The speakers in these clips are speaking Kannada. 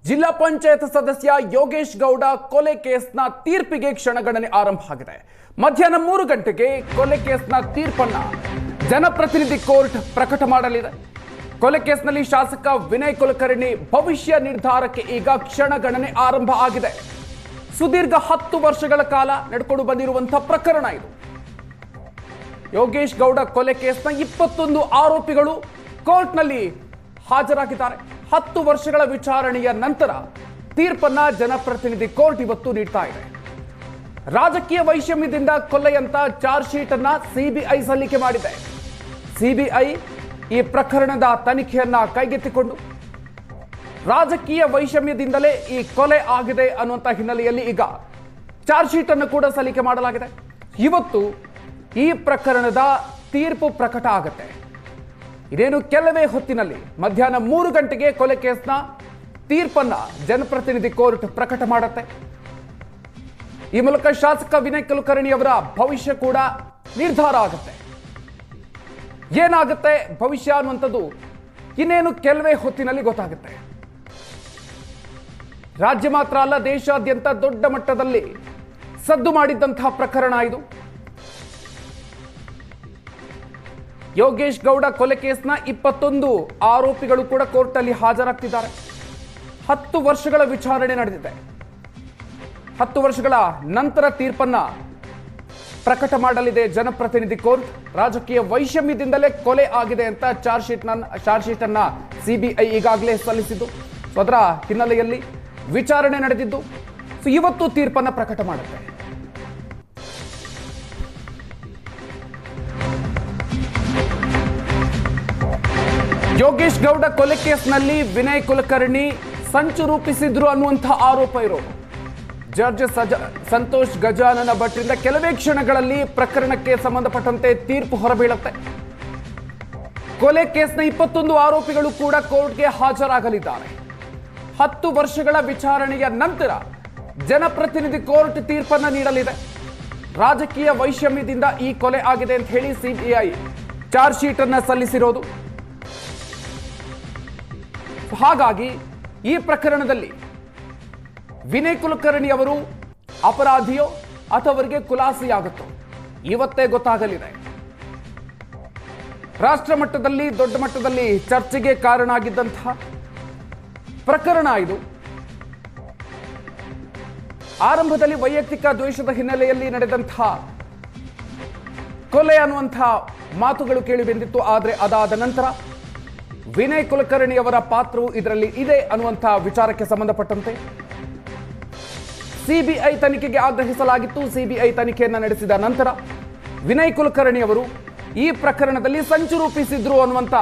ಜಿಲ್ಲಾ ಪಂಚಾಯತ್ ಸದಸ್ಯ ಯೋಗೇಶ್ ಗೌಡ ಕೊಲೆ ಕೇಸ್ನ ತೀರ್ಪಿಗೆ ಕ್ಷಣಗಣನೆ ಆರಂಭ ಆಗಿದೆ. ಮಧ್ಯಾಹ್ನ 3 ಗಂಟೆಗೆ ಕೊಲೆ ಕೇಸ್ನ ತೀರ್ಪನ್ನ ಜನಪ್ರತಿನಿಧಿ ಕೋರ್ಟ್ ಪ್ರಕಟ ಮಾಡಲಿದೆ. ಕೊಲೆ ಕೇಸ್ನಲ್ಲಿ ಶಾಸಕ ವಿನಯ್ ಕುಲಕರ್ಣಿ ಭವಿಷ್ಯ ನಿರ್ಧಾರಕ್ಕೆ ಈಗ ಕ್ಷಣಗಣನೆ ಆರಂಭ ಆಗಿದೆ. ಸುದೀರ್ಘ 10 ವರ್ಷಗಳ ಕಾಲ ನಡೆಕೊಂಡು ಬಂದಿರುವಂತಹ ಪ್ರಕರಣ ಇದು. ಯೋಗೇಶ್ ಗೌಡ ಕೊಲೆ ಕೇಸ್ನ 21 ಆರೋಪಿಗಳು ಕೋರ್ಟ್ನಲ್ಲಿ ಹಾಜರಾಗಿದ್ದಾರೆ. 10 ವರ್ಷಗಳ ವಿಚಾರಣೆಯ ನಂತರ ತೀರ್ಪನ್ನ ಜನಪ್ರತಿನಿಧಿ ಕೋರ್ಟ್ ಇವತ್ತು ನೀಡ್ತಾ ಇದೆ. ರಾಜಕೀಯ ವೈಷಮ್ಯದಿಂದ ಕೊಲೆಯಂತ ಚಾರ್ಜ್ ಶೀಟ್ ಅನ್ನ ಸಿಬಿಐ ಸಲ್ಲಿಕೆ ಮಾಡಿದೆ. ಸಿಬಿಐ ಈ ಪ್ರಕರಣದ ತನಿಖೆಯನ್ನ ಕೈಗೆತ್ತಿಕೊಂಡು ರಾಜಕೀಯ ವೈಷಮ್ಯದಿಂದಲೇ ಈ ಕೊಲೆ ಆಗಿದೆ ಅನ್ನುವಂಥ ಹಿನ್ನೆಲೆಯಲ್ಲಿ ಈಗ ಚಾರ್ಜ್ ಶೀಟ್ ಅನ್ನು ಕೂಡ ಸಲ್ಲಿಕೆ ಮಾಡಲಾಗಿದೆ. ಇವತ್ತು ಈ ಪ್ರಕರಣದ ತೀರ್ಪು ಪ್ರಕಟ ಆಗುತ್ತೆ. ಇದೇನು ಕೆಲವೇ ಹೊತ್ತಿನಲ್ಲಿ ಮಧ್ಯಾಹ್ನ 3 ಗಂಟೆಗೆ ಕೊಲೆ ಕೇಸ್ನ ತೀರ್ಪನ್ನ ಜನಪ್ರತಿನಿಧಿ ಕೋರ್ಟ್ ಪ್ರಕಟ ಮಾಡುತ್ತೆ. ಈ ಮೂಲಕ ಶಾಸಕ ವಿನಯ್ ಕುಲಕರ್ಣಿ ಅವರ ಭವಿಷ್ಯ ಕೂಡ ನಿರ್ಧಾರ ಆಗುತ್ತೆ. ಏನಾಗುತ್ತೆ ಭವಿಷ್ಯ ಅನ್ನುವಂಥದ್ದು ಇನ್ನೇನು ಕೆಲವೇ ಹೊತ್ತಿನಲ್ಲಿ ಗೊತ್ತಾಗುತ್ತೆ. ರಾಜ್ಯ ಮಾತ್ರ ಅಲ್ಲ, ದೇಶಾದ್ಯಂತ ದೊಡ್ಡ ಮಟ್ಟದಲ್ಲಿ ಸದ್ದು ಮಾಡಿದ್ದಂತಹ ಪ್ರಕರಣ ಇದು. ಯೋಗೇಶ್ ಗೌಡ ಕೊಲೆ ಕೇಸ್ನ 21 ಆರೋಪಿಗಳು ಕೂಡ ಕೋರ್ಟ್ ಅಲ್ಲಿ ಹಾಜರಾಗ್ತಿದ್ದಾರೆ. 10 ವರ್ಷಗಳ ವಿಚಾರಣೆ ನಡೆದಿದೆ. 10 ವರ್ಷಗಳ ನಂತರ ತೀರ್ಪನ್ನ ಪ್ರಕಟ ಮಾಡಲಿದೆ ಜನಪ್ರತಿನಿಧಿ ಕೋರ್ಟ್. ರಾಜಕೀಯ ವೈಷಮ್ಯದಿಂದಲೇ ಕೊಲೆ ಆಗಿದೆ ಅಂತ ಚಾರ್ಜ್ ಶೀಟ್ ಅನ್ನ ಸಿಬಿಐ ಈಗಾಗಲೇ ಸಲ್ಲಿಸಿದ್ದು. ಅದರ ಹಿನ್ನೆಲೆಯಲ್ಲಿ ವಿಚಾರಣೆ ನಡೆದಿದ್ದು. ಇವತ್ತು ತೀರ್ಪನ್ನ ಪ್ರಕಟ ಮಾಡುತ್ತೆ. ಯೋಗೇಶ್ ಗೌಡ ಕೊಲೆ ಕೇಸ್ನಲ್ಲಿ ವಿನಯ್ ಕುಲಕರ್ಣಿ ಸಂಚು ರೂಪಿಸಿದ್ರು ಅನ್ನುವಂಥ ಆರೋಪ ಇರೋದು. ಜಡ್ಜ್ ಸಂತೋಷ್ ಗಜಾನನ ಭಟ್ರಿಂದ ಕೆಲವೇ ಕ್ಷಣಗಳಲ್ಲಿ ಪ್ರಕರಣಕ್ಕೆ ಸಂಬಂಧಪಟ್ಟಂತೆ ತೀರ್ಪು ಹೊರಬೀಳುತ್ತೆ. ಕೊಲೆ ಕೇಸ್ನ 21 ಆರೋಪಿಗಳು ಕೂಡ ಕೋರ್ಟ್ಗೆ ಹಾಜರಾಗಲಿದ್ದಾರೆ. 10 ವರ್ಷಗಳ ವಿಚಾರಣೆಯ ನಂತರ ಜನಪ್ರತಿನಿಧಿ ಕೋರ್ಟ್ ತೀರ್ಪನ್ನು ನೀಡಲಿದೆ. ರಾಜಕೀಯ ವೈಷಮ್ಯದಿಂದ ಈ ಕೊಲೆ ಆಗಿದೆ ಅಂತ ಹೇಳಿ ಸಿಬಿಐ ಚಾರ್ಜ್ ಶೀಟ್ ಅನ್ನ ಸಲ್ಲಿಸಿರೋದು. ಹಾಗಾಗಿ ಈ ಪ್ರಕರಣದಲ್ಲಿ ವಿನಯ್ ಕುಲಕರ್ಣಿ ಅವರು ಅಪರಾಧಿಯೋ ಅಥವಾ ಅವರಿಗೆ ಖುಲಾಸೆಯಾಗುತ್ತೋ ಇವತ್ತೇ ಗೊತ್ತಾಗಲಿದೆ. ರಾಷ್ಟ್ರ ಮಟ್ಟದಲ್ಲಿ ದೊಡ್ಡ ಮಟ್ಟದಲ್ಲಿ ಚರ್ಚೆಗೆ ಕಾರಣ ಆಗಿದ್ದಂತಹ ಪ್ರಕರಣ ಇದು. ಆರಂಭದಲ್ಲಿ ವೈಯಕ್ತಿಕ ದ್ವೇಷದ ಹಿನ್ನೆಲೆಯಲ್ಲಿ ನಡೆದಂತಹ ಕೊಲೆ ಅನ್ನುವಂತಹ ಮಾತುಗಳು ಕೇಳಿ ಬಂದಿತ್ತು. ಆದರೆ ಅದಾದ ನಂತರ ವಿನಯ್ ಕುಲಕರ್ಣಿ ಅವರ ಪಾತ್ರವು ಇದರಲ್ಲಿ ಇದೆ ಅನ್ನುವಂತಹ ವಿಚಾರಕ್ಕೆ ಸಂಬಂಧಪಟ್ಟಂತೆ ಸಿಬಿಐ ತನಿಖೆಗೆ ಆಗ್ರಹಿಸಲಾಗಿತ್ತು. ಸಿಬಿಐ ತನಿಖೆಯನ್ನು ನಡೆಸಿದ ನಂತರ ವಿನಯ್ ಕುಲಕರ್ಣಿ ಅವರು ಈ ಪ್ರಕರಣದಲ್ಲಿ ಸಂಚು ರೂಪಿಸಿದ್ರು ಅನ್ನುವಂಥ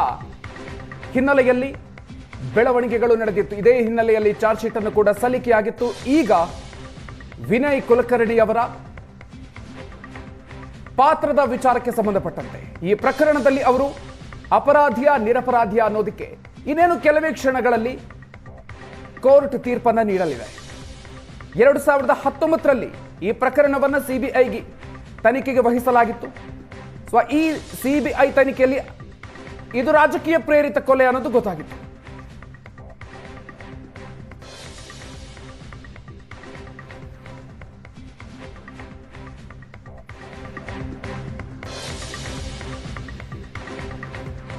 ಹಿನ್ನೆಲೆಯಲ್ಲಿ ಬೆಳವಣಿಗೆಗಳು ನಡೆದಿತ್ತು. ಇದೇ ಹಿನ್ನೆಲೆಯಲ್ಲಿ ಚಾರ್ಜ್ ಶೀಟ್ ಅನ್ನು ಕೂಡ ಸಲ್ಲಿಕೆಯಾಗಿತ್ತು. ಈಗ ವಿನಯ್ ಕುಲಕರ್ಣಿ ಅವರ ಪಾತ್ರದ ವಿಚಾರಕ್ಕೆ ಸಂಬಂಧಪಟ್ಟಂತೆ ಈ ಪ್ರಕರಣದಲ್ಲಿ ಅವರು ಅಪರಾಧಿಯ ನಿರಪರಾಧಿಯ ಅನ್ನೋದಕ್ಕೆ ಇನ್ನೇನು ಕೆಲವೇ ಕ್ಷಣಗಳಲ್ಲಿ ಕೋರ್ಟ್ ತೀರ್ಪನ್ನು ನೀಡಲಿದೆ. 2019ರಲ್ಲಿ ಈ ಪ್ರಕರಣವನ್ನು ಸಿಬಿಐಗೆ ತನಿಖೆಗೆ ವಹಿಸಲಾಗಿತ್ತು. ಈ ಸಿಬಿಐ ತನಿಖೆಯಲ್ಲಿ ಇದು ರಾಜಕೀಯ ಪ್ರೇರಿತ ಕೊಲೆ ಅನ್ನೋದು ಗೊತ್ತಾಗಿತ್ತು.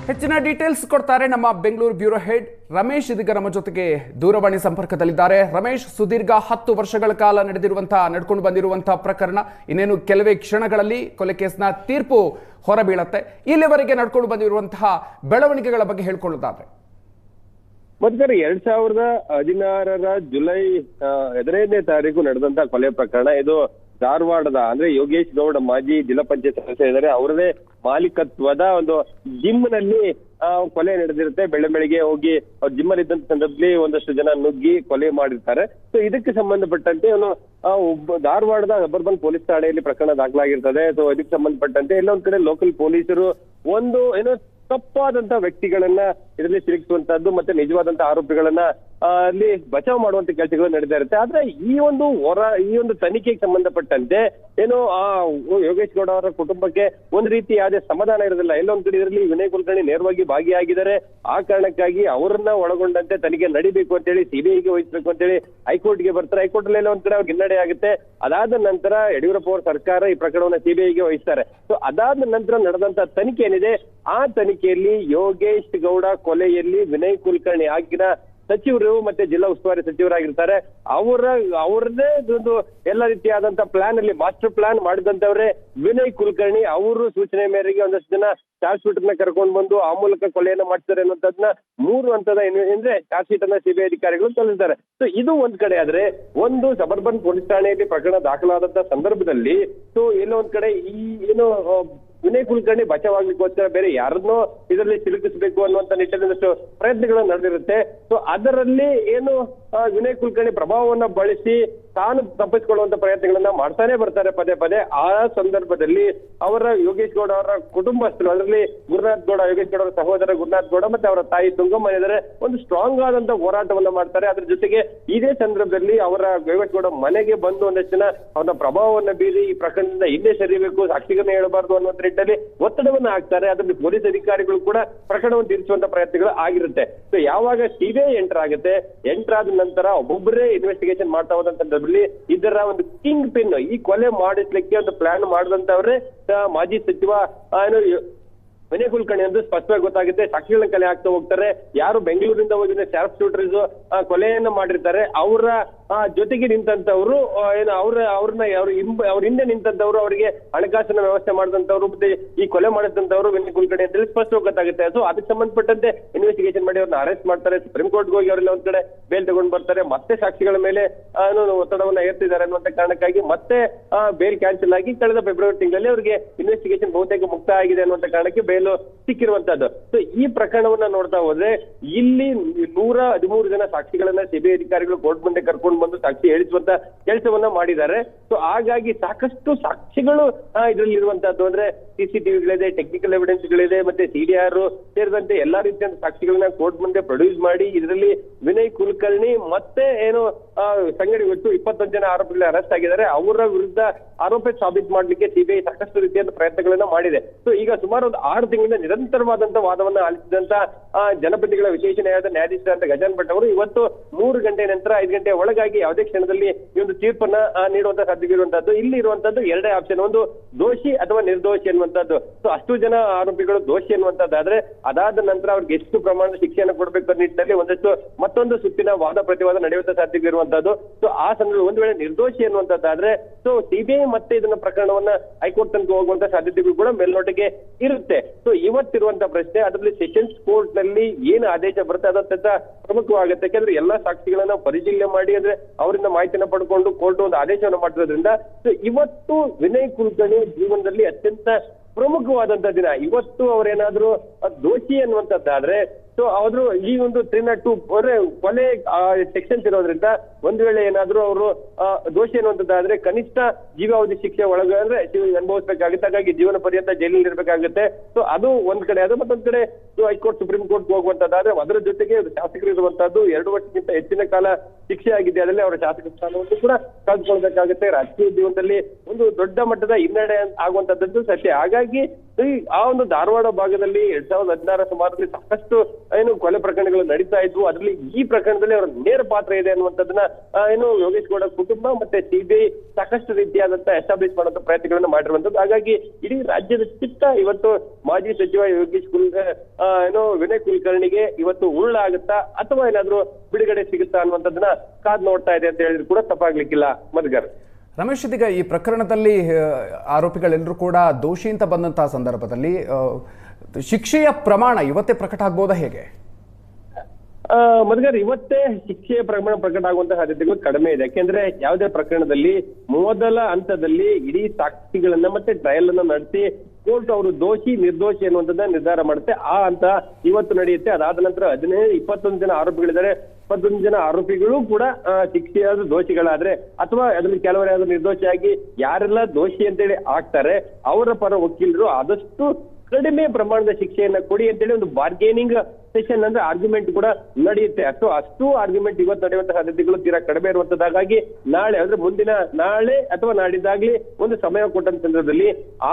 ಹೆಚ್ಚಿನ ಡೀಟೇಲ್ಸ್ ಕೊಡ್ತಾರೆ ನಮ್ಮ ಬೆಂಗಳೂರು ಬ್ಯೂರೋ ಹೆಡ್ ರಮೇಶ್. ಇದೀಗ ನಮ್ಮ ಜೊತೆಗೆ ದೂರವಾಣಿ ಸಂಪರ್ಕದಲ್ಲಿದ್ದಾರೆ. ರಮೇಶ್, ಸುದೀರ್ಘ 10 ವರ್ಷಗಳ ಕಾಲ ನಡ್ಕೊಂಡು ಬಂದಿರುವಂತಹ ಪ್ರಕರಣ ಇನ್ನೇನು ಕೆಲವೇ ಕ್ಷಣಗಳಲ್ಲಿ ಕೊಲೆ ಕೇಸ್ನ ತೀರ್ಪು ಹೊರಬೀಳತ್ತೆ. ಇಲ್ಲಿವರೆಗೆ ನಡ್ಕೊಂಡು ಬಂದಿರುವಂತಹ ಬೆಳವಣಿಗೆಗಳ ಬಗ್ಗೆ ಹೇಳ್ಕೊಳ್ಳೋದಾದ್ರೆ ಮತ್ತೆ 2016 ಜುಲೈ 15ನೇ ತಾರೀಕು ನಡೆದಂತಹ ಕೊಲೆ ಪ್ರಕರಣ ಇದು. ಧಾರವಾಡದ ಅಂದ್ರೆ ಯೋಗೇಶ್ ಗೌಡ ಮಾಜಿ ಜಿಲ್ಲಾ ಪಂಚಾಯತ್ ಸದಸ್ಯ ಇದ್ದಾರೆ. ಅವರದೇ ಮಾಲೀಕತ್ವದ ಒಂದು ಜಿಮ್ ನಲ್ಲಿ ಕೊಲೆ ನಡೆದಿರುತ್ತೆ. ಬೆಳಗ್ಗೆ ಹೋಗಿ ಅವ್ರ ಜಿಮ್ ಅಲ್ಲಿ ಇದ್ದಂತ ಸಂದರ್ಭದಲ್ಲಿ ಒಂದಷ್ಟು ಜನ ನುಗ್ಗಿ ಕೊಲೆ ಮಾಡಿರ್ತಾರೆ. ಸೊ ಇದಕ್ಕೆ ಸಂಬಂಧಪಟ್ಟಂತೆ ಧಾರವಾಡದ ಸಬರ್ಬನ್ ಪೊಲೀಸ್ ಠಾಣೆಯಲ್ಲಿ ಪ್ರಕರಣ ದಾಖಲಾಗಿರ್ತದೆ. ಸೊ ಇದಕ್ಕೆ ಸಂಬಂಧಪಟ್ಟಂತೆ ಎಲ್ಲೊಂದ್ ಕಡೆ ಲೋಕಲ್ ಪೊಲೀಸರು ತಪ್ಪಾದಂತ ವ್ಯಕ್ತಿಗಳನ್ನ ಇದರಲ್ಲಿ ಸಿಲುಕಿಸುವಂತದ್ದು ಮತ್ತೆ ನಿಜವಾದಂತ ಆರೋಪಿಗಳನ್ನ ಅಲ್ಲಿ ಬಚಾವ್ ಮಾಡುವಂತ ಕೆಲಸಗಳು ನಡೀತಾ ಇರುತ್ತೆ. ಆದ್ರೆ ಈ ಒಂದು ತನಿಖೆಗೆ ಸಂಬಂಧಪಟ್ಟಂತೆ ಏನು ಯೋಗೇಶ್ ಗೌಡ ಅವರ ಕುಟುಂಬಕ್ಕೆ ಒಂದ್ ರೀತಿ ಯಾವುದೇ ಸಮಾಧಾನ ಇರೋದಿಲ್ಲ. ಎಲ್ಲೊಂದ್ ಕಡೆ ಇದರಲ್ಲಿ ವಿನಯ್ ಕುಲಕರ್ಣಿ ನೇರವಾಗಿ ಭಾಗಿಯಾಗಿದ್ದಾರೆ. ಆ ಕಾರಣಕ್ಕಾಗಿ ಅವರನ್ನ ಒಳಗೊಂಡಂತೆ ತನಿಖೆ ನಡಿಬೇಕು ಅಂತೇಳಿ ಸಿಬಿಐಗೆ ವಹಿಸಬೇಕು ಅಂತೇಳಿ ಹೈಕೋರ್ಟ್ಗೆ ಬರ್ತಾರೆ. ಹೈಕೋರ್ಟ್ ಅಲ್ಲಿ ಒಂದ್ ಕಡೆ ಅವ್ರಿಗೆ ಹಿನ್ನಡೆ ಆಗುತ್ತೆ. ಅದಾದ ನಂತರ ಯಡಿಯೂರಪ್ಪ ಅವರ ಸರ್ಕಾರ ಈ ಪ್ರಕರಣವನ್ನ ಸಿಬಿಐಗೆ ವಹಿಸ್ತಾರೆ. ಸೊ ಅದಾದ ನಂತರ ನಡೆದಂತ ತನಿಖೆ ಏನಿದೆ, ಆ ತನಿಖೆಯಲ್ಲಿ ಯೋಗೇಶ್ ಗೌಡ ಕೊಲೆಯಲ್ಲಿ ವಿನಯ್ ಕುಲಕರ್ಣಿ ಆಗಿನ ಸಚಿವರು ಮತ್ತೆ ಜಿಲ್ಲಾ ಉಸ್ತುವಾರಿ ಸಚಿವರಾಗಿರ್ತಾರೆ. ಅವರದೇ ಒಂದು ಎಲ್ಲ ರೀತಿಯಾದಂತ ಪ್ಲಾನ್ ಅಲ್ಲಿ ಮಾಸ್ಟರ್ ಪ್ಲಾನ್ ಮಾಡಿದಂತವ್ರೆ ವಿನಯ್ ಕುಲಕರ್ಣಿ. ಅವರು ಸೂಚನೆ ಮೇರೆಗೆ ಒಂದಷ್ಟು ಜನ ಚಾರ್ಜ್ ಶೀಟ್ ಅನ್ನ ಕರ್ಕೊಂಡು ಬಂದು ಆ ಮೂಲಕ ಕೊಲೆಯನ್ನ ಮಾಡ್ತಾರೆ ಅನ್ನೋದನ್ನ 3 ಹಂತದ ಅಂದ್ರೆ ಚಾರ್ಜ್ ಶೀಟ್ ಅನ್ನ ಸಿಬಿಐ ಅಧಿಕಾರಿಗಳು ಸಲ್ಲಿಸ್ತಾರೆ. ಸೊ ಇದು ಒಂದ್ ಕಡೆ ಆದ್ರೆ, ಒಂದು ಸಬರ್ಬನ್ ಪೊಲೀಸ್ ಠಾಣೆಯಲ್ಲಿ ಪ್ರಕರಣ ದಾಖಲಾದಂತ ಸಂದರ್ಭದಲ್ಲಿ ಸೊ ಎಲ್ಲೋ ಒಂದ್ ಕಡೆ ಈ ಏನು ವಿನಯ್ ಕುಲಕರ್ಣಿ ಬಚಾವಾಗ್ಲಿಕ್ಕೋಸ್ಕರ ಬೇರೆ ಯಾರನ್ನೋ ಇದರಲ್ಲಿ ಸಿಲುಕಿಸಬೇಕು ಅನ್ನುವಂತ ನಿಟ್ಟಿನಷ್ಟು ಪ್ರಯತ್ನಗಳು ನಡೆದಿರುತ್ತೆ. ಸೊ ಅದರಲ್ಲಿ ಏನು ವಿನಯ್ ಕುಲಕರ್ಣಿ ಪ್ರಭಾವವನ್ನ ಬಳಸಿ ತಾನು ತಪ್ಪಿಸಿಕೊಳ್ಳುವಂತ ಪ್ರಯತ್ನಗಳನ್ನ ಮಾಡ್ತಾನೆ ಬರ್ತಾರೆ ಪದೇ ಪದೇ. ಆ ಸಂದರ್ಭದಲ್ಲಿ ಯೋಗೇಶ್ ಗೌಡ ಅವರ ಕುಟುಂಬಸ್ಥರು, ಅದರಲ್ಲಿ ಗುರುನಾಥ್ ಗೌಡ, ಯೋಗೇಶ್ ಗೌಡ ಅವರ ಸಹೋದರ ಗುರುನಾಥ್ ಗೌಡ ಮತ್ತೆ ಅವರ ತಾಯಿ ತುಂಗಮ್ಮ ಇದ್ದಾರೆ, ಒಂದು ಸ್ಟ್ರಾಂಗ್ ಆದಂತ ಹೋರಾಟವನ್ನ ಮಾಡ್ತಾರೆ. ಅದ್ರ ಜೊತೆಗೆ ಇದೇ ಸಂದರ್ಭದಲ್ಲಿ ಯೋಗೇಶ್ ಗೌಡ ಮನೆಗೆ ಬಂದು ಒಂದಷ್ಟು ಜನ ಅವರ ಪ್ರಭಾವವನ್ನ ಬೀರಿ ಈ ಪ್ರಕರಣದಿಂದ ಹಿಂದೆ ಸರಿಬೇಕು, ಸಾಕ್ಷಿಗಳನ್ನ ಹೇಳಬಾರ್ದು ಅನ್ನುವಂತ ನಿಟ್ಟಿನಲ್ಲಿ ಒತ್ತಡವನ್ನ ಹಾಕ್ತಾರೆ. ಅದರಲ್ಲಿ ಪೊಲೀಸ್ ಅಧಿಕಾರಿಗಳು ಕೂಡ ಪ್ರಕರಣವನ್ನು ತೀರಿಸುವಂತ ಪ್ರಯತ್ನಗಳು ಆಗಿರುತ್ತೆ. ಸೊ ಯಾವಾಗ ಸಿಬಿಐ ಎಂಟರ್ ಆಗುತ್ತೆ, ಎಂಟರ್ ಆದ ನಂತರ ಒಬ್ಬೊಬ್ಬರೇ ಇನ್ವೆಸ್ಟಿಗೇಷನ್ ಮಾಡ್ತಾ ಹೋದಂತ ಸಂದರ್ಭದಲ್ಲಿ ಇದರ ಒಂದು ಕಿಂಗ್ ಪಿನ್, ಈ ಕೊಲೆ ಮಾಡಿಸ್ಲಿಕ್ಕೆ ಒಂದು ಪ್ಲಾನ್ ಮಾಡಿದಂತವ್ರೆ ಮಾಜಿ ಸಚಿವ ವಿನಯ್ ಕುಲಕರ್ಣಿ ಅಂತ ಸ್ಪಷ್ಟವಾಗಿ ಗೊತ್ತಾಗುತ್ತೆ. ಸಾಕ್ಷಿಗಳನ್ನ ಕಲೆ ಹಾಕ್ತಾ ಹೋಗ್ತಾರೆ. ಯಾರು ಬೆಂಗಳೂರಿಂದ ಹೋಗಿದ್ರೆ ಶಾರ್ಪ್ ಶೂಟರ್ಸ್ ಕೊಲೆಯನ್ನ ಮಾಡಿರ್ತಾರೆ, ಅವರ ಜೊತೆಗೆ ನಿಂತಂತವ್ರು ಏನು ಅವ್ರ ಹಿಂದೆ ನಿಂತಂತವ್ರು, ಅವರಿಗೆ ಹಣಕಾಸಿನ ವ್ಯವಸ್ಥೆ ಮಾಡಿದಂತವ್ರು ಮತ್ತೆ ಈ ಕೊಲೆ ಮಾಡಿದಂತವ್ರು ವಿನಯ್ ಕುಲಕರ್ಣಿ ಅಂತ ಹೇಳಿ ಸ್ಪಷ್ಟವಾಗಿ ಗೊತ್ತಾಗುತ್ತೆ. ಸೊ ಅದಕ್ಕೆ ಸಂಬಂಧಪಟ್ಟಂತೆ ಇನ್ವೆಸ್ಟಿಗೇಷನ್ ಮಾಡಿ ಅವ್ರನ್ನ ಅರೆಸ್ಟ್ ಮಾಡ್ತಾರೆ. ಸುಪ್ರೀಂ ಕೋರ್ಟ್ಗೆ ಹೋಗಿ ಅವರೆಲ್ಲ ಒಂದ್ ಕಡೆ ಬೇಲ್ ತಗೊಂಡ್ ಬರ್ತಾರೆ. ಮತ್ತೆ ಸಾಕ್ಷಿಗಳ ಮೇಲೆ ಒತ್ತಡವನ್ನ ಏರ್ತಿದ್ದಾರೆ ಅನ್ನುವಂತ ಕಾರಣಕ್ಕಾಗಿ ಮತ್ತೆ ಬೇಲ್ ಕ್ಯಾನ್ಸಲ್ ಆಗಿ ಕಳೆದ ಫೆಬ್ರವರಿ ತಿಂಗಳಲ್ಲಿ ಅವರಿಗೆ ಇನ್ವೆಸ್ಟಿಗೇಷನ್ ಬಹುತೇಕ ಮುಕ್ತಾಯ ಆಗಿದೆ ಅನ್ನುವಂತ ಕಾರಣಕ್ಕೆ ಬೇಲು ಸಿಕ್ಕಿರುವಂತದ್ದು. ಸೊ ಈ ಪ್ರಕರಣವನ್ನ ನೋಡ್ತಾ ಹೋದ್ರೆ ಇಲ್ಲಿ 113 ಜನ ಸಾಕ್ಷಿಗಳನ್ನ ಸಿಬಿಐ ಅಧಿಕಾರಿಗಳು ಕೋರ್ಟ್ ಮುಂದೆ ಕರ್ಕೊಂಡು ಬಂದು ಸಾಕ್ಷಿ ಹೇಳಿಸುವಂತ ಕೆಲಸವನ್ನ ಮಾಡಿದ್ದಾರೆ. ಸೊ ಹಾಗಾಗಿ ಸಾಕಷ್ಟು ಸಾಕ್ಷಿಗಳು ಇದರಲ್ಲಿ ಇರುವಂತದ್ದು, ಅಂದ್ರೆ ಸಿಸಿಟಿವಿಗಳಿದೆ, ಟೆಕ್ನಿಕಲ್ ಎವಿಡೆನ್ಸ್ಗಳಿದೆ, ಮತ್ತೆ ಸಿಡಿಆರ್ ಸೇರಿದಂತೆ ಎಲ್ಲಾ ರೀತಿಯ ಸಾಕ್ಷಿಗಳನ್ನ ಕೋರ್ಟ್ ಮುಂದೆ ಪ್ರೊಡ್ಯೂಸ್ ಮಾಡಿ ಇದರಲ್ಲಿ ವಿನಯ್ ಕುಲಕರ್ಣಿ ಮತ್ತೆ ಏನು ಸಂಗಡಿ ಒಟ್ಟು 21 ಜನ ಆರೋಪಿಗಳು ಅರೆಸ್ಟ್ ಆಗಿದ್ದಾರೆ. ಅವರ ವಿರುದ್ಧ ಆರೋಪ ಸಾಬೀತು ಮಾಡ್ಲಿಕ್ಕೆ ಸಿಬಿಐ ಸಾಕಷ್ಟು ರೀತಿಯಾದ ಪ್ರಯತ್ನಗಳನ್ನ ಮಾಡಿದೆ. ಸೊ ಈಗ ಸುಮಾರು ಒಂದು 6 ತಿಂಗಳಿಂದ ನಿರಂತರವಾದಂತ ವಾದವನ್ನ ಆಲಿಸಿದಂತ ಜನಪ್ರತಿನಿಧಿಗಳ ವಿಶೇಷ ನ್ಯಾಯಾಲಯದ ನ್ಯಾಯಾಧೀಶರಾದ ಗಜಾನ್ ಭಟ್ ಅವರು ಇವತ್ತು 3 ಗಂಟೆ ನಂತರ 5 ಗಂಟೆ ಒಳಗಾಗಿ ಯಾವುದೇ ಕ್ಷಣದಲ್ಲಿ ಈ ಒಂದು ತೀರ್ಪನ್ನ ನೀಡುವಂತ ಸಾಧ್ಯತೆ ಇರುವಂತದ್ದು. ಇಲ್ಲಿ ಇರುವಂತದ್ದು ಎರಡೇ ಆಪ್ಷನ್, ಒಂದು ದೋಷಿ ಅಥವಾ ನಿರ್ದೋಷಿ ಅನ್ನುವಂಥದ್ದು. ಸೊ ಅಷ್ಟು ಜನ ಆರೋಪಿಗಳು ದೋಷಿ ಅನ್ನುವಂಥದ್ದಾದ್ರೆ ಅದಾದ ನಂತರ ಅವ್ರಿಗೆ ಎಷ್ಟು ಪ್ರಮಾಣದ ಶಿಕ್ಷೆಯನ್ನು ಕೊಡಬೇಕು ಅನ್ನೋ ನಿಟ್ಟಿನಲ್ಲಿ ಮತ್ತೊಂದು ಸುತ್ತಿನ ವಾದ ಪ್ರತಿವಾದ ನಡೆಯುವಂತ ಸಾಧ್ಯತೆ ಇರುವಂತದ್ದು. ಸೊ ಆ ಸಂದರ್ಭದಲ್ಲಿ ಒಂದು ವೇಳೆ ನಿರ್ದೋಷಿ ಅನ್ನುವಂಥದ್ದಾದ್ರೆ ಸೊ ಸಿಬಿಐ ಮತ್ತೆ ಇದನ್ನ ಪ್ರಕರಣವನ್ನ ಹೈಕೋರ್ಟ್ ತನಕ ಹೋಗುವಂತ ಸಾಧ್ಯತೆಗಳು ಕೂಡ ಮೇಲ್ನೋಟಕ್ಕೆ ಇರುತ್ತೆ. ಸೊ ಇವತ್ತಿರುವಂತ ಪ್ರಶ್ನೆ, ಅದರಲ್ಲಿ ಸೆಷನ್ಸ್ ಕೋರ್ಟ್ ನಲ್ಲಿ ಏನು ಆದೇಶ ಬರುತ್ತೆ ಅದಂತ ಪ್ರಮುಖವಾಗುತ್ತೆ. ಯಾಕಂದ್ರೆ ಎಲ್ಲಾ ಸಾಕ್ಷಿಗಳನ್ನ ಪರಿಶೀಲನೆ ಮಾಡಿ ಅಂದ್ರೆ ಅವರಿಂದ ಮಾಹಿತಿಯನ್ನು ಪಡ್ಕೊಂಡು ಕೋರ್ಟ್ ಒಂದು ಆದೇಶವನ್ನು ಮಾಡಿರೋದ್ರಿಂದ ಸೊ ಇವತ್ತು ವಿನಯ್ ಕುಲಕರ್ಣಿ ಜೀವನದಲ್ಲಿ ಅತ್ಯಂತ ಪ್ರಮುಖವಾದಂತ ದಿನ. ಇವತ್ತು ಅವರೇನಾದ್ರೂ ದೋಷಿ ಅನ್ನುವಂಥದ್ದಾದ್ರೆ ಸೊ ಅವರು ಈ ಒಂದು 302 ಅಂದ್ರೆ ಕೊಲೆ ಸೆಕ್ಷನ್ಸ್ ಇರೋದ್ರಿಂದ ಒಂದ್ ವೇಳೆ ಏನಾದ್ರೂ ಅವರು ದೋಷಿ ಅನ್ನುವಂಥದ್ದಾದ್ರೆ ಕನಿಷ್ಠ ಜೀವಾವಧಿ ಶಿಕ್ಷೆ ಒಳಗಾದ್ರೆ ಅನುಭವಿಸಬೇಕಾಗುತ್ತೆ. ಹಾಗಾಗಿ ಜೀವನ ಪರ್ಯಂತ ಜೈಲಿನಲ್ಲಿ ಇರಬೇಕಾಗುತ್ತೆ. ಸೊ ಅದು ಒಂದ್ ಕಡೆ. ಅದು ಮತ್ತೊಂದ್ ಕಡೆ ಹೈಕೋರ್ಟ್ ಸುಪ್ರೀಂ ಕೋರ್ಟ್ ಹೋಗುವಂತದ್ದಾದ್ರೆ ಅದರ ಜೊತೆಗೆ ಶಾಸಕರು ಇರುವಂತದ್ದು 2 ವರ್ಷಕ್ಕಿಂತ ಹೆಚ್ಚಿನ ಕಾಲ ಶಿಕ್ಷೆ ಆಗಿದೆ. ಅದರಲ್ಲಿ ಅವರ ಶಾಸಕ ಸ್ಥಾನವನ್ನು ಕೂಡ ಕಳೆದುಕೊಳ್ಬೇಕಾಗುತ್ತೆ. ರಾಜಕೀಯ ಜೀವನದಲ್ಲಿ ಒಂದು ದೊಡ್ಡ ಮಟ್ಟದ ಹಿನ್ನಡೆ ಆಗುವಂತದ್ದು ಸತ್ಯ. ಹಾಗಾಗಿ ಆ ಒಂದು ಧಾರವಾಡ ಭಾಗದಲ್ಲಿ 2016 ಸುಮಾರಲ್ಲಿ ಸಾಕಷ್ಟು ಏನು ಕೊಲೆ ಪ್ರಕರಣಗಳು ನಡೀತಾ ಇದ್ವು. ಅದರಲ್ಲಿ ಈ ಪ್ರಕರಣದಲ್ಲಿ ಅವರ ನೇರ ಪಾತ್ರ ಇದೆ ಅನ್ನುವಂಥದ್ದನ್ನ ಏನು ಯೋಗೇಶ್ ಗೌಡ ಕುಟುಂಬ ಮತ್ತೆ ಸಿಬಿಐ ಸಾಕಷ್ಟು ರೀತಿಯಾದಂತ ಎಸ್ಟಾಬ್ಲಿಷ್ ಮಾಡುವಂತ ಪ್ರಯತ್ನಗಳನ್ನ ಮಾಡಿರುವಂತದ್ದು. ಹಾಗಾಗಿ ಇಡೀ ರಾಜ್ಯದ ಚಿತ್ತ ಇವತ್ತು ಮಾಜಿ ಸಚಿವ ವಿನಯ್ ಕುಲಕರ್ಣಿಗೆ ಇವತ್ತು ಉರುಳಾಗುತ್ತಾ ಅಥವಾ ಏನಾದ್ರೂ ಬಿಡುಗಡೆ ಸಿಗುತ್ತಾ ಅನ್ನುವಂಥದ್ದನ್ನ ಕಾದ್ ನೋಡ್ತಾ ಇದೆ ಅಂತ ಹೇಳಿದ್ರು ಕೂಡ ತಪ್ಪಾಗ್ಲಿಕ್ಕಿಲ್ಲ. ಮಧುಕರ್, ರಮೇಶ್, ಇದೀಗ ಈ ಪ್ರಕರಣದಲ್ಲಿ ಆರೋಪಿಗಳೆಲ್ಲರೂ ಕೂಡ ದೋಷಿ ಅಂತ ಬಂದಂತಹ ಸಂದರ್ಭದಲ್ಲಿ ಶಿಕ್ಷೆಯ ಪ್ರಮಾಣ ಇವತ್ತೇ ಪ್ರಕಟ ಆಗ್ಬೋದಾ, ಹೇಗೆ? ಮಧುಕರ್, ಇವತ್ತೇ ಶಿಕ್ಷೆಯ ಪ್ರಕಟ ಆಗುವಂತಹ ಸಾಧ್ಯತೆಗಳು ಕಡಿಮೆ ಇದೆ. ಯಾಕೆಂದ್ರೆ ಯಾವುದೇ ಪ್ರಕರಣದಲ್ಲಿ ಮೊದಲ ಹಂತದಲ್ಲಿ ಇಡೀ ಸಾಕ್ಷಿಗಳನ್ನ ಮತ್ತೆ ಟ್ರಯಲ್ ಅನ್ನ ನಡೆಸಿ ಕೋರ್ಟ್ ಅವರು ದೋಷಿ ನಿರ್ದೋಷಿ ಅನ್ನುವಂಥದ್ದನ್ನ ನಿರ್ಧಾರ ಮಾಡುತ್ತೆ. ಆ ಹಂತ ಇವತ್ತು ನಡೆಯುತ್ತೆ. ಅದಾದ ನಂತರ 21 ಜನ ಆರೋಪಿಗಳಿದ್ದಾರೆ. 21 ಜನ ಆರೋಪಿಗಳು ಕೂಡ ಶಿಕ್ಷೆಯಾದ ದೋಷಿಗಳಾದ್ರೆ ಅಥವಾ ಅದರಲ್ಲಿ ಕೆಲವರಾದ್ರೂ ನಿರ್ದೋಷಿಯಾಗಿ ಯಾರೆಲ್ಲ ದೋಷಿ ಅಂತೇಳಿ ಆಗ್ತಾರೆ ಅವರ ಪರ ವಕೀಲರು ಆದಷ್ಟು ಕಡಿಮೆ ಪ್ರಮಾಣದ ಶಿಕ್ಷೆಯನ್ನ ಕೊಡಿ ಅಂತೇಳಿ ಒಂದು ಬಾರ್ಗೇನಿಂಗ್ ಸೆಷನ್ ಅಂದ್ರೆ ಆರ್ಗ್ಯುಮೆಂಟ್ ಕೂಡ ನಡೆಯುತ್ತೆ. ಅಷ್ಟು ಆರ್ಗ್ಯುಮೆಂಟ್ ಇವತ್ತು ನಡೆಯುವಂತಹ ಸಾಧ್ಯತೆಗಳು ತೀರಾ ಕಡಿಮೆ ಇರುವಂತದ್ದು. ಹಾಗಾಗಿ ನಾಳೆ ಅಂದ್ರೆ ಮುಂದಿನ ನಾಳೆ ಅಥವಾ ನಾಡಿದ್ದಾಗ್ಲಿ ಒಂದು ಸಮಯ ಕೊಟ್ಟಂತ ಸಂದರ್ಭದಲ್ಲಿ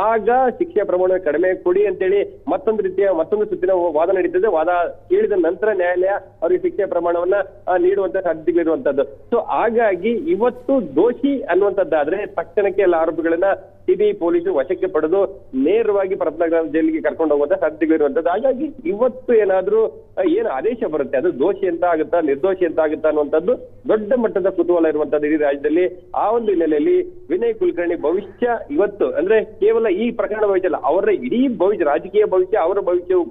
ಆಗ ಶಿಕ್ಷೆಯ ಪ್ರಮಾಣ ಕಡಿಮೆ ಕೊಡಿ ಅಂತೇಳಿ ಮತ್ತೊಂದು ಸುತ್ತಿನ ವಾದ ನಡೀತದೆ. ವಾದ ಕೇಳಿದ ನಂತರ ನ್ಯಾಯಾಲಯ ಅವರಿಗೆ ಶಿಕ್ಷೆಯ ಪ್ರಮಾಣವನ್ನ ನೀಡುವಂತ ಸಾಧ್ಯತೆಗಳಿರುವಂತದ್ದು. ಸೊ ಹಾಗಾಗಿ ಇವತ್ತು ದೋಷಿ ಅನ್ನುವಂಥದ್ದಾದ್ರೆ ತಕ್ಷಣಕ್ಕೆ ಎಲ್ಲ ಆರೋಪಿಗಳನ್ನ ಸಿಬಿಐ ಪೊಲೀಸರು ವಶಕ್ಕೆ ಪಡೆದು ನೇರವಾಗಿ ಪರಪ್ಪನಗರ ಜೈಲಿಗೆ ಕರ್ಕೊಂಡು ಹೋಗುವಂತ ಸಾಧ್ಯತೆಗಳಿರುವಂತದ್ದು. ಹಾಗಾಗಿ ಇವತ್ತು ಏನಾದ್ರೂ ಏನು ಆದೇಶ ಬರುತ್ತೆ ಅದು ದೋಷಿ ಅಂತ ಆಗುತ್ತಾ ನಿರ್ದೋಷಿ ಅಂತ ಆಗುತ್ತಾ ಅನ್ನುವಂಥದ್ದು ದೊಡ್ಡ ಮಟ್ಟದ ಕುತೂಹಲ ಇರುವಂತದ್ದು ಇಡೀ ರಾಜ್ಯದಲ್ಲಿ. ಆ ಒಂದು ಹಿನ್ನೆಲೆಯಲ್ಲಿ ವಿನಯ್ ಕುಲಕರ್ಣಿ ಭವಿಷ್ಯ ಇವತ್ತು ಅಂದ್ರೆ ಕೇವಲ ಈ ಪ್ರಕರಣ ಭವಿಷ್ಯ ಅಲ್ಲ, ಅವರ ಇಡೀ ಭವಿಷ್ಯ ರಾಜಕೀಯ ಭವಿಷ್ಯ ಅವರ ಭವಿಷ್ಯವೂ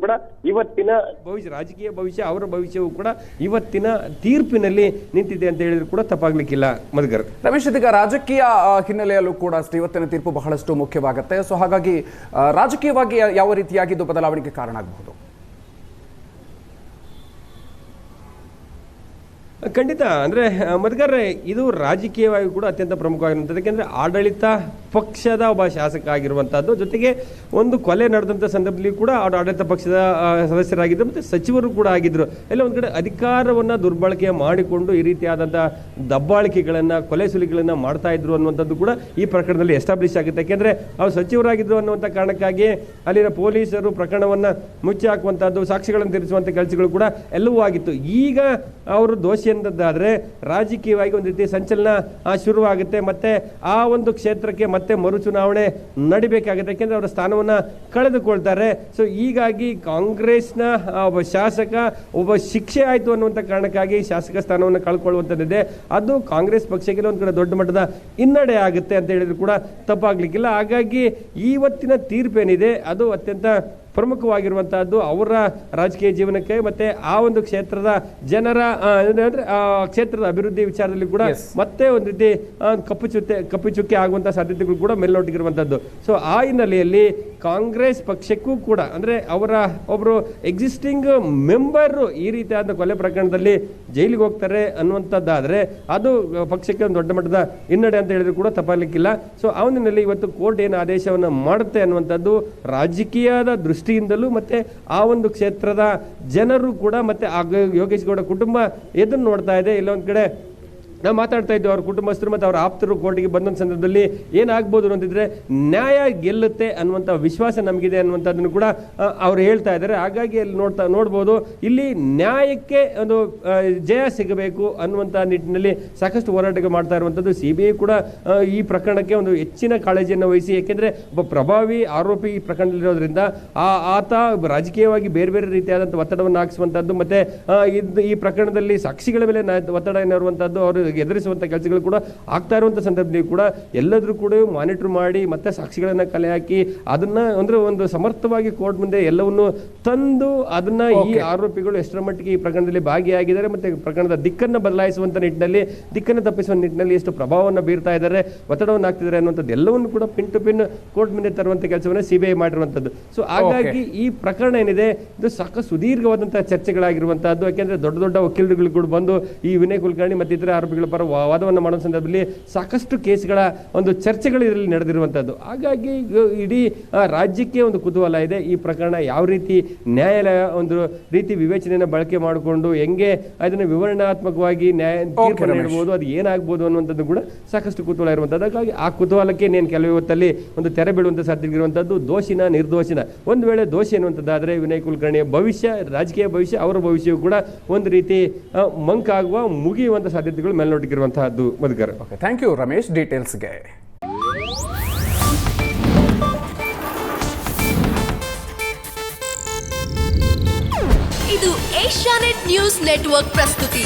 ಕೂಡ ಇವತ್ತಿನ ತೀರ್ಪಿನಲ್ಲಿ ನಿಂತಿದೆ ಅಂತ ಹೇಳಿದ್ರು ಕೂಡ ತಪ್ಪಾಗ್ಲಿಕ್ಕಿಲ್ಲ. ಮಧುಕರ್, ರಮೇಶ್, ಇದೀಗ ರಾಜಕೀಯ ಹಿನ್ನೆಲೆಯಲ್ಲೂ ಕೂಡ ಅಷ್ಟೇ ಇವತ್ತಿನ ತೀರ್ಪು ಬಹಳಷ್ಟು ಮುಖ್ಯವಾಗುತ್ತೆ. ಸೊ ಹಾಗಾಗಿ ರಾಜಕೀಯವಾಗಿ ಯಾವ ರೀತಿಯಾಗಿ ಇದು ಬದಲಾವಣೆಗೆ ಕಾರಣ ಆಗಬಹುದು? ಖಂಡಿತ. ಅಂದರೆ ಮಧುಕರ್, ಇದು ರಾಜಕೀಯವಾಗಿ ಕೂಡ ಅತ್ಯಂತ ಪ್ರಮುಖವಾಗಿರುವಂಥದ್ದು. ಯಾಕೆಂದರೆ ಆಡಳಿತ ಪಕ್ಷದ ಒಬ್ಬ ಶಾಸಕ ಆಗಿರುವಂಥದ್ದು, ಜೊತೆಗೆ ಒಂದು ಕೊಲೆ ನಡೆದಂಥ ಸಂದರ್ಭದಲ್ಲಿ ಕೂಡ ಆಡಳಿತ ಪಕ್ಷದ ಸದಸ್ಯರಾಗಿದ್ದರು ಮತ್ತು ಸಚಿವರು ಕೂಡ ಆಗಿದ್ದರು. ಎಲ್ಲ ಒಂದು ಕಡೆ ಅಧಿಕಾರವನ್ನು ದುರ್ಬಳಕೆ ಮಾಡಿಕೊಂಡು ಈ ರೀತಿಯಾದಂಥ ದಬ್ಬಾಳಿಕೆಗಳನ್ನು ಕೊಲೆ ಸುಲಿಗಳನ್ನು ಮಾಡ್ತಾ ಇದ್ರು ಅನ್ನುವಂಥದ್ದು ಕೂಡ ಈ ಪ್ರಕರಣದಲ್ಲಿ ಎಸ್ಟಾಬ್ಲಿಷ್ ಆಗುತ್ತೆ. ಯಾಕೆಂದರೆ ಅವರು ಸಚಿವರಾಗಿದ್ದರು ಅನ್ನುವಂಥ ಕಾರಣಕ್ಕಾಗಿ ಅಲ್ಲಿನ ಪೊಲೀಸರು ಪ್ರಕರಣವನ್ನು ಮುಚ್ಚಿ ಹಾಕುವಂಥದ್ದು, ಸಾಕ್ಷಿಗಳನ್ನು ತಿಳಿಸುವಂಥ ಕೆಲಸಗಳು ಕೂಡ ಎಲ್ಲವೂ ಆಗಿತ್ತು. ಈಗ ಅವರು ದೋಷಿ ಎಂದಾದರೆ ರಾಜಕೀಯವಾಗಿ ಒಂದು ರೀತಿ ಸಂಚಲನ ಶುರುವಾಗುತ್ತೆ. ಮತ್ತೆ ಆ ಒಂದು ಕ್ಷೇತ್ರಕ್ಕೆ ಮತ್ತೆ ಮರುಚುನಾವಣೆ ನಡಿಬೇಕಾಗುತ್ತೆ, ಯಾಕೆಂದ್ರೆ ಅವರ ಸ್ಥಾನವನ್ನ ಕಳೆದುಕೊಳ್ತಾರೆ. ಸೊ ಹೀಗಾಗಿ ಕಾಂಗ್ರೆಸ್ನ ಒಬ್ಬ ಶಾಸಕ ಒಬ್ಬ ಶಿಕ್ಷೆ ಆಯಿತು ಅನ್ನುವಂಥ ಕಾರಣಕ್ಕಾಗಿ ಶಾಸಕ ಸ್ಥಾನವನ್ನು ಕಳ್ಕೊಳ್ಳುವಂಥದ್ದಿದೆ. ಅದು ಕಾಂಗ್ರೆಸ್ ಪಕ್ಷಕ್ಕೆ ಒಂದು ಕಡೆ ದೊಡ್ಡ ಮಟ್ಟದ ಹಿನ್ನಡೆ ಆಗುತ್ತೆ ಅಂತ ಹೇಳಿದ್ರು ಕೂಡ ತಪ್ಪಾಗ್ಲಿಕ್ಕಿಲ್ಲ. ಹಾಗಾಗಿ ಇವತ್ತಿನ ತೀರ್ಪೇನಿದೆ ಅದು ಅತ್ಯಂತ ಪ್ರಮುಖವಾಗಿರುವಂತಹದ್ದು ಅವರ ರಾಜಕೀಯ ಜೀವನಕ್ಕೆ ಮತ್ತೆ ಆ ಒಂದು ಕ್ಷೇತ್ರದ ಜನರ ಅಂದ್ರೆ ಕ್ಷೇತ್ರದ ಅಭಿವೃದ್ಧಿ ವಿಚಾರದಲ್ಲಿ ಕೂಡ ಮತ್ತೆ ಒಂದು ರೀತಿ ಕಪ್ಪು ಚುಕ್ಕೆ ಆಗುವಂತಹ ಸಾಧ್ಯತೆಗಳು ಕೂಡ ಮೇಲ್ನೋಟಿಗಿರುವಂತದ್ದು. ಸೊ ಆ ಹಿನ್ನೆಲೆಯಲ್ಲಿ ಕಾಂಗ್ರೆಸ್ ಪಕ್ಷಕ್ಕೂ ಕೂಡ ಅಂದ್ರೆ ಅವರ ಒಬ್ರು ಎಕ್ಸಿಸ್ಟಿಂಗ್ ಮೆಂಬರ್ ಈ ರೀತಿಯಾದ ಕೊಲೆ ಪ್ರಕರಣದಲ್ಲಿ ಜೈಲಿಗೆ ಹೋಗ್ತಾರೆ ಅನ್ನುವಂಥದ್ದಾದ್ರೆ ಅದು ಪಕ್ಷಕ್ಕೆ ಒಂದು ದೊಡ್ಡ ಮಟ್ಟದ ಹಿನ್ನಡೆ ಅಂತ ಹೇಳಿದ್ರು ಕೂಡ ತಪ್ಪಾಗಲಿಕ್ಕಿಲ್ಲ. ಸೊ ಆ ಹಿನ್ನೆಲೆಯಲ್ಲಿ ಇವತ್ತು ಕೋರ್ಟ್ ಏನು ಆದೇಶವನ್ನು ಮಾಡುತ್ತೆ ಅನ್ನುವಂಥದ್ದು ರಾಜಕೀಯದ ದೃಷ್ಟಿಯಿಂದಲೂ ಮತ್ತೆ ಆ ಒಂದು ಕ್ಷೇತ್ರದ ಜನರು ಕೂಡ ಮತ್ತೆ ಯೋಗೇಶ್ ಗೌಡ ಕುಟುಂಬ ಎದುರು ನೋಡ್ತಾ ಇದೆ. ಇಲ್ಲೊಂದ್ ಕಡೆ ನಾವು ಮಾತಾಡ್ತಾ ಇದ್ವಿ, ಅವ್ರ ಕುಟುಂಬಸ್ಥರು ಮತ್ತು ಅವರ ಆಪ್ತರು ಕೋರ್ಟಿಗೆ ಬಂದಂಥ ಸಂದರ್ಭದಲ್ಲಿ ಏನಾಗ್ಬೋದು ಅಂತಿದ್ರೆ ನ್ಯಾಯ ಗೆಲ್ಲುತ್ತೆ ಅನ್ನುವಂಥ ವಿಶ್ವಾಸ ನಮಗಿದೆ ಅನ್ನುವಂಥದ್ದನ್ನು ಕೂಡ ಅವ್ರು ಹೇಳ್ತಾ ಇದ್ದಾರೆ. ಹಾಗಾಗಿ ಅಲ್ಲಿ ನೋಡ್ಬೋದು ಇಲ್ಲಿ ನ್ಯಾಯಕ್ಕೆ ಒಂದು ಜಯ ಸಿಗಬೇಕು ಅನ್ನುವಂಥ ನಿಟ್ಟಿನಲ್ಲಿ ಸಾಕಷ್ಟು ಹೋರಾಟಗಳು ಮಾಡ್ತಾ ಇರುವಂಥದ್ದು. CBI ಕೂಡ ಈ ಪ್ರಕರಣಕ್ಕೆ ಒಂದು ಹೆಚ್ಚಿನ ಕಾಳಜಿಯನ್ನು ವಹಿಸಿ, ಯಾಕೆಂದರೆ ಒಬ್ಬ ಪ್ರಭಾವಿ ಆರೋಪಿ ಈ ಪ್ರಕರಣದಲ್ಲಿರೋದ್ರಿಂದ ಆತ ರಾಜಕೀಯವಾಗಿ ಬೇರೆ ಬೇರೆ ರೀತಿಯಾದಂಥ ಒತ್ತಡವನ್ನು ಹಾಕಿಸುವಂಥದ್ದು ಮತ್ತು ಈ ಪ್ರಕರಣದಲ್ಲಿ ಸಾಕ್ಷಿಗಳ ಮೇಲೆ ಒತ್ತಡ ಏನಿರುವಂಥದ್ದು ಅವರು ಎದುರಿಸುವಂಥ ಕೆಲಸಗಳು ಕೂಡ ಆಗ್ತಾ ಇರುವಂಥ ಸಂದರ್ಭದಲ್ಲಿ ಕೂಡ ಎಲ್ಲದರೂ ಕೂಡ ಮಾನಿಟರ್ ಮಾಡಿ ಮತ್ತೆ ಸಾಕ್ಷಿಗಳನ್ನು ಕಲೆ ಹಾಕಿ ಅದನ್ನ ಅಂದ್ರೆ ಒಂದು ಸಮರ್ಥವಾಗಿ ಕೋರ್ಟ್ ಮುಂದೆ ಎಲ್ಲವನ್ನು ತಂದು ಅದನ್ನ ಈ ಆರೋಪಿಗಳು ಎಷ್ಟರ ಮಟ್ಟಿಗೆ ಈ ಪ್ರಕರಣದಲ್ಲಿ ಭಾಗಿಯಾಗಿದ್ದಾರೆ ಮತ್ತೆ ಪ್ರಕರಣದ ದಿಕ್ಕನ್ನು ಬದಲಾಯಿಸುವಂತ ನಿಟ್ಟಿನಲ್ಲಿ ದಿಕ್ಕನ್ನು ತಪ್ಪಿಸುವ ನಿಟ್ಟಿನಲ್ಲಿ ಎಷ್ಟು ಪ್ರಭಾವವನ್ನು ಬೀರ್ತಾ ಇದ್ದಾರೆ, ಒತ್ತಡವನ್ನು ಹಾಕ್ತಿದ್ದಾರೆ ಅನ್ನುವಂಥದ್ದು ಎಲ್ಲವನ್ನು ಕೂಡ ಪಿನ್ ಟು ಪಿನ್ ಕೋರ್ಟ್ ಮುಂದೆ ತರುವಂಥ ಕೆಲಸವನ್ನು CBI ಮಾಡಿರುವಂಥದ್ದು. ಸೊ ಹಾಗಾಗಿ ಈ ಪ್ರಕರಣ ಏನಿದೆ ಇದು ಸಾಕಷ್ಟು ಸುದೀರ್ಘವಾದಂತಹ ಚರ್ಚೆಗಳಾಗಿರುವಂತಹದ್ದು. ಯಾಕೆಂದ್ರೆ ದೊಡ್ಡ ದೊಡ್ಡ ವಕೀಲರುಗಳು ಕೂಡ ಬಂದು ಈ ವಿನಯ್ ಕುಲಕರ್ಣಿ ಮತ್ತು ಇತರ ಆರೋಪಿಗಳ ಪರ ವಾದವನ್ನು ಮಾಡುವ ಸಂದರ್ಭದಲ್ಲಿ ಸಾಕಷ್ಟು ಕೇಸ್ಗಳ ಒಂದು ಚರ್ಚೆಗಳು ಇದರಲ್ಲಿ ನಡೆದಿರುವಂತದ್ದು. ಹಾಗಾಗಿ ಇಡೀ ರಾಜ್ಯಕ್ಕೆ ಒಂದು ಕುತೂಹಲ ಇದೆ, ಈ ಪ್ರಕರಣ ಯಾವ ರೀತಿ ನ್ಯಾಯಾಲಯ ಒಂದು ರೀತಿ ವಿವೇಚನೆಯನ್ನು ಬಳಕೆ ಮಾಡಿಕೊಂಡು ಹೆಂಗೆ ಅದನ್ನು ವಿವರಣಾತ್ಮಕವಾಗಿ ತೀರ್ಪು ನೀಡಬಹುದು, ಅದು ಏನಾಗಬಹುದು ಅನ್ನುವಂಥದ್ದು ಕೂಡ ಸಾಕಷ್ಟು ಕುತೂಹಲ ಇರುವಂಥದ್ದು. ಹಾಗಾಗಿ ಆ ಕುತೂಹಲಕ್ಕೆ నేను ಕೆಲವು ಹೊತ್ತಲ್ಲಿ ಒಂದು ತೆರೆ ಬೀಳುವಂಥ ಸಾಧ್ಯತೆ ಇರುವಂಥದ್ದು. ದೋಷಿನ ನಿರ್ದೋಷಿನ ಒಂದು ವೇಳೆ ದೋಷಿ ಅನ್ನುವಂಥದ್ದಾದರೆ ವಿನಯ್ ಕುಲಕರ್ಣಿಯ ಭವಿಷ್ಯ, ರಾಜಕೀಯ ಭವಿಷ್ಯ, ಅವರ ಭವಿಷ್ಯವು ಕೂಡ ಒಂದು ರೀತಿ ಮಂಕಾಗುವ ಮುಗಿಯುವಂಥ ಸಾಧ್ಯತೆಗಳು ಮೇಲ್ನೋಟಿಗಿರುವಂತಹದ್ದು. ಮಧುಕರ್, ಥ್ಯಾಂಕ್ ಯು ರಮೇಶ್ ಡೀಟೇಲ್ಸ್ಗೆ. ಇದು ಏಷ್ಯಾನೆಟ್ ನ್ಯೂಸ್ ನೆಟ್ವರ್ಕ್ ಪ್ರಸ್ತುತಿ.